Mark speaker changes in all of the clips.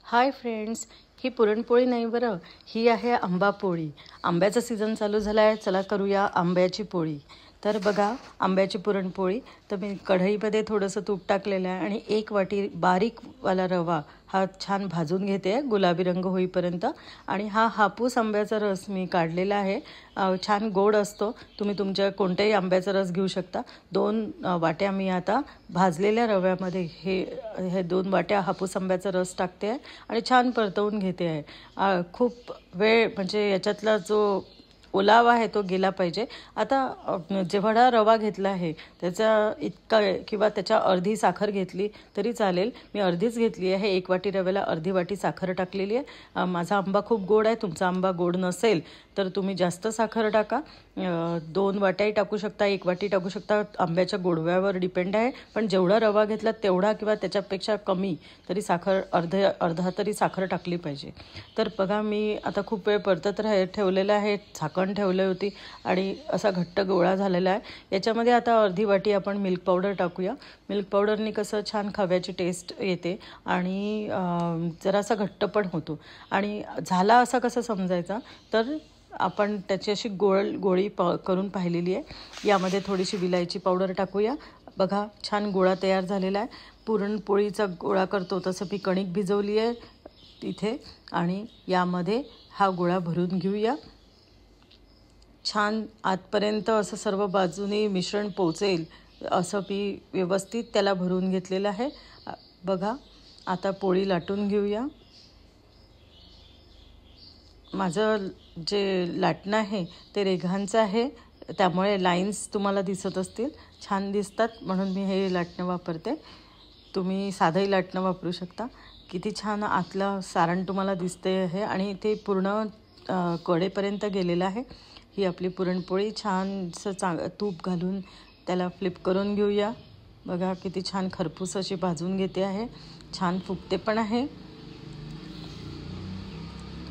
Speaker 1: Hi friends, ही पुरणपोळी नाही बरं, ही आहे आंबा पोळी। आंब्याचा सीझन चालू झाला आहे, चला करूया आंब्याची पोळी। तर बघा, आंब्याची पुरणपोळी तर मी कढईमध्ये थोडंसं तूप टाकलेलं आहे आणि 1 वाटी बारीकवाला रवा हा छान भाजून घेते आहे गुलाबी रंग होईपर्यंत। आणि हा हापूस आंब्याचा रस मी काढलेला आहे, छान गोड असतो। तुम्ही तुमच्या कोणत्याही आंब्याचा रस घेऊ शकता। 2 वाट्या मी आता भाजलेल्या रव्यामध्ये हे 2 वाट्या हापूस आंब्याचा रस टाकते आहे आणि छान परतवून घेते आहे। खूप वेळ म्हणजे याच्यातला जो ओलावा आहे तो गेला पाहिजे। आता जेवढा रवा घेतला आहे त्याचा इतका किंवा त्याच्या अर्धी साखर घेतली तरी चालेल। मी अर्धीच घेतली आहे, 1 वाटी रव्याला अर्धी वाटी साखर टाकलेली आहे। माझा आंबा खूप गोड आहे, तुमचा आंबा गोड नसेल तर तुम्ही जास्त साखर टाका। 2 वाट्याही टाकू शकता, 1 वाटी टाकू शकता, आंब्याच्या गोडव्यावर डिपेंड आहे। पण जेवढा रवा घेतला तेवढा किंवा त्याच्यापेक्षा कमी तरी साखर अर्धा तरी साखर टाकली पाहिजे। तर बघा, मी आता खूप वेळ परतत ठेवलेलं आहे, झाकण ठेवली होती आणि असा घट्ट गोळा झालेला आहे। याच्यामध्ये आता अर्धी वाटी आपण मिल्क पावडर टाकूया। मिल्क पावडरनी कसं छान खव्याची टेस्ट येते आणि जरासा घट्ट पण होतो। आणि झाला असा कसं समजायचा तर आपण त्याची अशी गोळी करून पाहिलेली आहे। यामध्ये थोडीशी विलायची पावडर टाकूया। बघा, छान गोळा तयार झालेला आहे। पुरणपोळीचा गोळा करतो तसं मी कणिक भिजवली आहे तिथे आणि यामध्ये हा गोळा भरून घेऊया। छान आतपर्यंत असं सर्व बाजूनी मिश्रण पोचेल असं मी व्यवस्थित त्याला भरून घेतलेलं आहे। बघा, आता पोळी लाटून घेऊया। माझं जे लाटणं आहे ते रेघांचं आहे, त्यामुळे लाईन्स तुम्हाला दिसत असतील, छान दिसतात म्हणून मी हे लाटणं वापरते। तुम्ही साधंही लाटणं वापरू शकता। किती छान आतलं सारण तुम्हाला दिसते आहे आणि ते पूर्ण कडेपर्यंत गेलेलं आहे। ही आपली पुरणपोळी छानसं तूप घालून त्याला फ्लिप करून घेऊया। बघा, किती छान खरपूस अशी भाजून घेते आहे, छान फुगते पण आहे।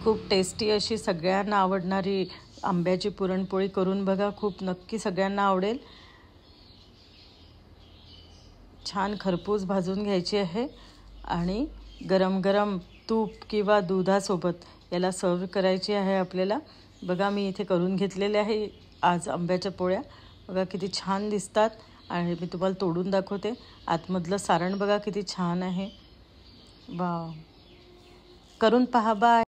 Speaker 1: खूप टेस्टी अशी सगळ्यांना आवडणारी आंब्याची पुरणपोळी करून बघा, खूप नक्की सगळ्यांना आवडेल। छान खरपूस भाजून घ्यायची आहे आणि गरम गरम तूप किंवा दुधासोबत याला सर्व करायची आहे आपल्याला। बघा, मी इथे करून घेतलेले आहे आज आंब्याच्या पोळ्या। बघा किती छान दिसतात आणि मी तुम्हाला तोडून दाखवते। आतमधलं सारण बघा किती छान आहे, वाव! करून पहा, बाय।